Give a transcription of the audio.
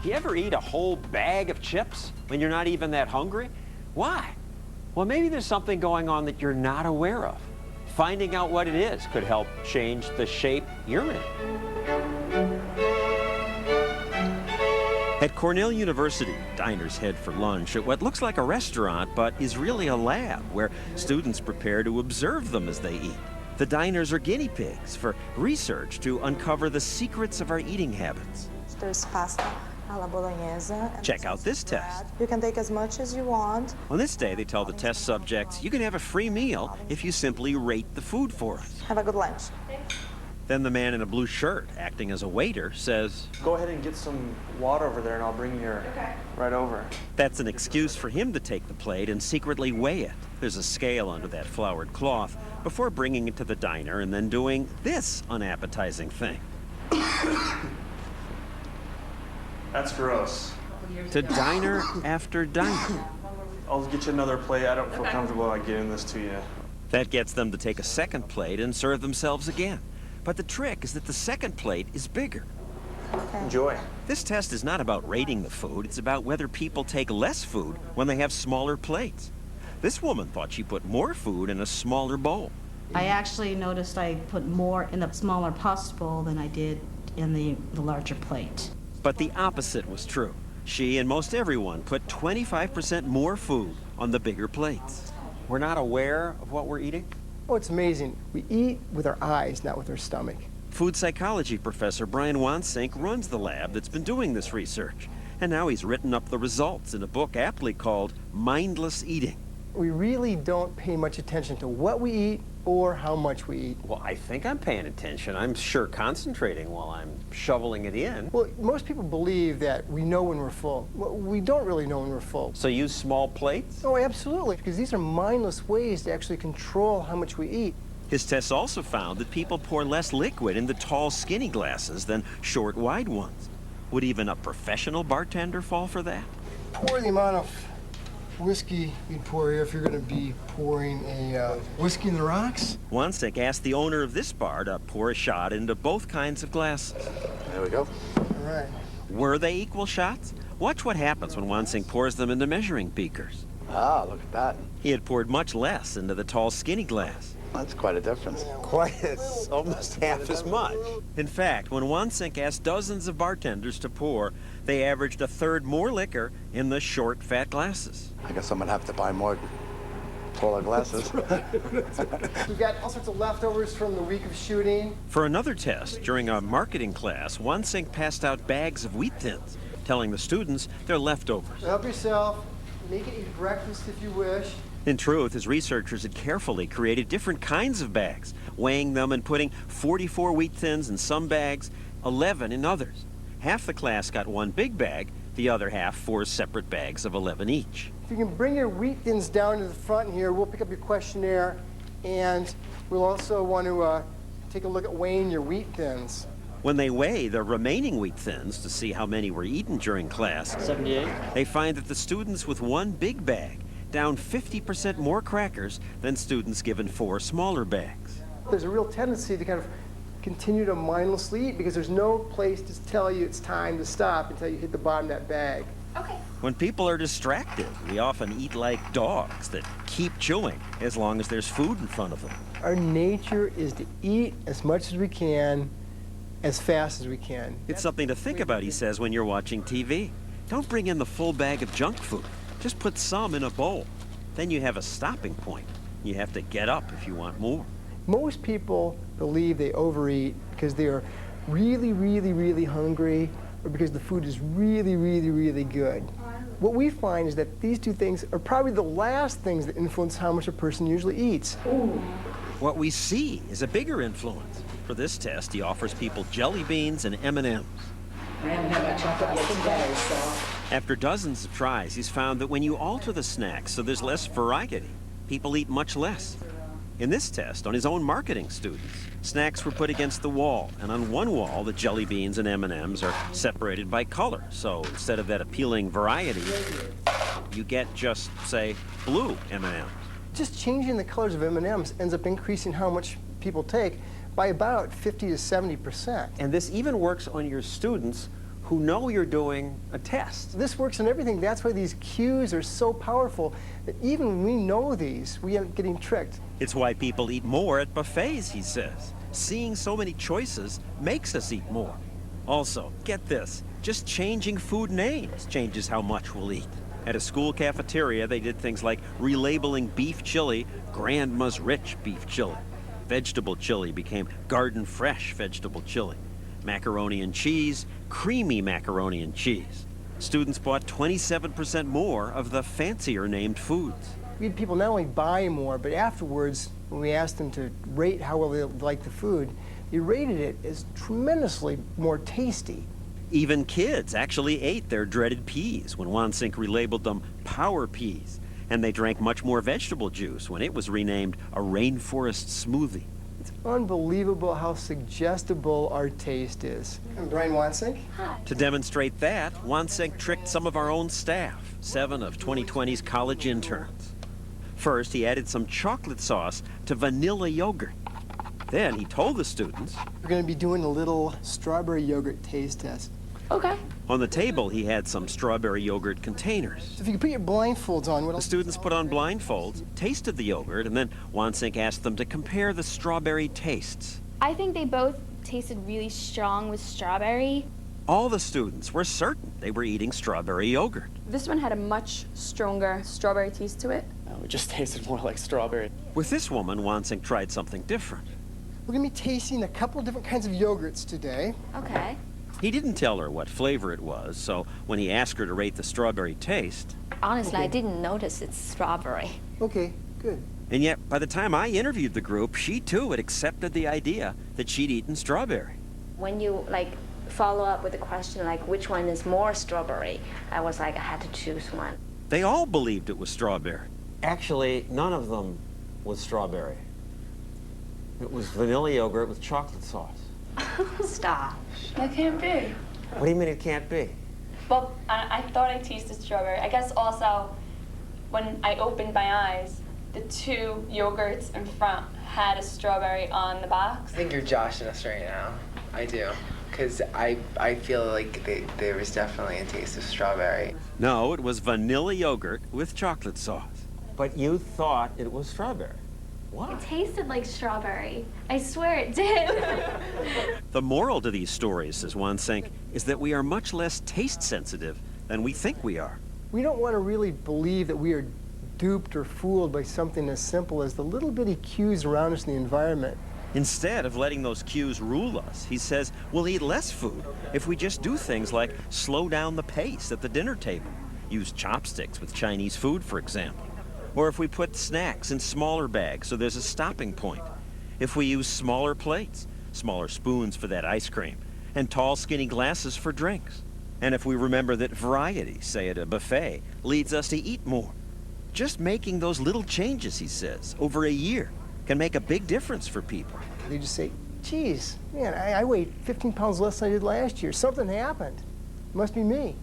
Do you ever eat a whole bag of chips when you're not even that hungry? Why? Well, maybe there's something going on that you're not aware of. Finding out what it is could help change the shape you're in. At Cornell University, diners head for lunch at what looks like a restaurant but is really a lab where students prepare to observe them as they eat. The diners are guinea pigs for research to uncover the secrets of our eating habits. There's pasta alla bolognese. Check out this test. You can take as much as you want. On this day, they tell the test subjects, you can have a free meal if you simply rate the food for us. Have a good lunch. Then the man in a blue shirt, acting as a waiter, says, "Go ahead and get some water over there and I'll bring you right over." That's an excuse for him to take the plate and secretly weigh it. There's a scale under that flowered cloth before bringing it to the diner and then doing this unappetizing thing. That's gross. To diner after diner. I'll get you another plate. I don't feel comfortable like getting this to you. That gets them to take a second plate and serve themselves again. But the trick is that the second plate is bigger. Enjoy. This test is not about rating the food, it's about whether people take less food when they have smaller plates. This woman thought she put more food in a smaller bowl. I actually noticed I put more in the smaller pasta bowl than I did in the larger plate. But the opposite was true. She and most everyone put 25% more food on the bigger plates. We're not aware of what we're eating? Oh, it's amazing. We eat with our eyes, not with our stomach. Food psychology professor Brian Wansink runs the lab that's been doing this research. And now he's written up the results in a book aptly called Mindless Eating. We really don't pay much attention to what we eat or how much we eat. Well, I think I'm paying attention. I'm sure concentrating while I'm shoveling it in. Well, most people believe that we know when we're full. Well, we don't really know when we're full. So use small plates? Oh, absolutely, because these are mindless ways to actually control how much we eat. His tests also found that people pour less liquid into tall, skinny glasses than short, wide ones. Would even a professional bartender fall for that? Pour the amount of whiskey you'd pour here if you're going to be pouring a whiskey in the rocks. Wansink asked the owner of this bar to pour a shot into both kinds of glasses. There we go. All right. Were they equal shots? Watch what happens when Wansink pours them into measuring beakers. Ah, look at that. He had poured much less into the tall, skinny glass. That's quite a difference. It's almost half as much. In fact, when Wansink asked dozens of bartenders to pour, they averaged a third more liquor in the short, fat glasses. I guess I'm gonna have to buy more taller glasses. We've got all sorts of leftovers from the week of shooting. For another test, during a marketing class, Wansink passed out bags of wheat thins, telling the students they're leftovers. Help yourself. Make it eat breakfast if you wish. In truth, his researchers had carefully created different kinds of bags, weighing them and putting 44 wheat thins in some bags, 11 in others. Half the class got one big bag, the other half 4 separate bags of 11 each. If you can bring your wheat thins down to the front here, we'll pick up your questionnaire, and we'll also want to take a look at weighing your wheat thins. When they weigh the remaining wheat thins to see how many were eaten during class, 78. they find that the students with one big bag down 50% more crackers than students given 4 smaller bags. There's a real tendency to kind of continue to mindlessly eat because there's no place to tell you it's time to stop until you hit the bottom of that bag. Okay. When people are distracted, we often eat like dogs that keep chewing as long as there's food in front of them. Our nature is to eat as much as we can, as fast as we can. It's something to think about, he says, when you're watching TV. Don't bring in the full bag of junk food. Just put some in a bowl. Then you have a stopping point. You have to get up if you want more. Most people believe they overeat because they are really, really, really hungry or because the food is really, really, really good. What we find is that these two things are probably the last things that influence how much a person usually eats. What we see is a bigger influence. For this test, he offers people jelly beans and M&Ms. I haven't had my chocolate yet today, so. After dozens of tries, he's found that when you alter the snacks so there's less variety, people eat much less. In this test, on his own marketing students, snacks were put against the wall, and on one wall, the jelly beans and M&Ms are separated by color. So instead of that appealing variety, you get just, say, blue M&Ms. Just changing the colors of M&Ms ends up increasing how much people take by about 50 to 70%. And this even works on your students who know you're doing a test. This works on everything. That's why these cues are so powerful that even when we know these, we end up getting tricked. It's why people eat more at buffets, he says. Seeing so many choices makes us eat more. Also, get this, just changing food names changes how much we'll eat. At a school cafeteria, they did things like relabeling beef chili Grandma's Rich Beef Chili. Vegetable chili became Garden Fresh Vegetable Chili. Macaroni and cheese, creamy macaroni and cheese. Students bought 27% more of the fancier named foods. We had people not only buy more, but afterwards, when we asked them to rate how well they liked the food, they rated it as tremendously more tasty. Even kids actually ate their dreaded peas when Wansink relabeled them Power Peas, and they drank much more vegetable juice when it was renamed a Rainforest Smoothie. It's unbelievable how suggestible our taste is. I'm Brian Wansink. To demonstrate that, Wansink tricked some of our own staff, 7 of 2020's college interns. First, he added some chocolate sauce to vanilla yogurt. Then he told the students, We're going to be doing a little strawberry yogurt taste test. Okay. on the table he had some strawberry yogurt containers. So if you could put your blindfolds on, The students put on blindfolds, tasted the yogurt, and then Wansink asked them to compare the strawberry tastes. I think they both tasted really strong with strawberry. All the students were certain they were eating strawberry yogurt. This one had a much stronger strawberry taste to it. It just tasted more like strawberry. With this woman, Wansink tried something different. We're going to be tasting a couple of different kinds of yogurts today. Okay. He didn't tell her what flavor it was, so when he asked her to rate the strawberry taste, Honestly, I didn't notice it's strawberry. Okay, good. and yet by the time I interviewed the group, she too had accepted the idea that she'd eaten strawberry. When you follow up with a question like which one is more strawberry, I was like I had to choose one. They all believed it was strawberry. Actually, none of them was strawberry. It was vanilla yogurt with chocolate sauce. Stop. That can't be. What do you mean it can't be? Well, I thought I tasted strawberry. I guess also when I opened my eyes, the two yogurts in front had a strawberry on the box. I think you're joshing us right now. I do. Because I feel like there was definitely a taste of strawberry. No, it was vanilla yogurt with chocolate sauce. But you thought it was strawberry. Why? It tasted like strawberry. I swear it did. The moral to these stories, says Wansink, is that we are much less taste sensitive than we think we are. We don't want to really believe that we are duped or fooled by something as simple as the little bitty cues around us in the environment. Instead of letting those cues rule us, he says we'll eat less food if we just do things like slow down the pace at the dinner table, use chopsticks with Chinese food, for example, or if we put snacks in smaller bags so there's a stopping point, if we use smaller plates, smaller spoons for that ice cream, and tall, skinny glasses for drinks, and if we remember that variety, say at a buffet, leads us to eat more. Just making those little changes, he says, over a year can make a big difference for people. They just say, geez, man, I weighed 15 pounds less than I did last year. Something happened. Must be me.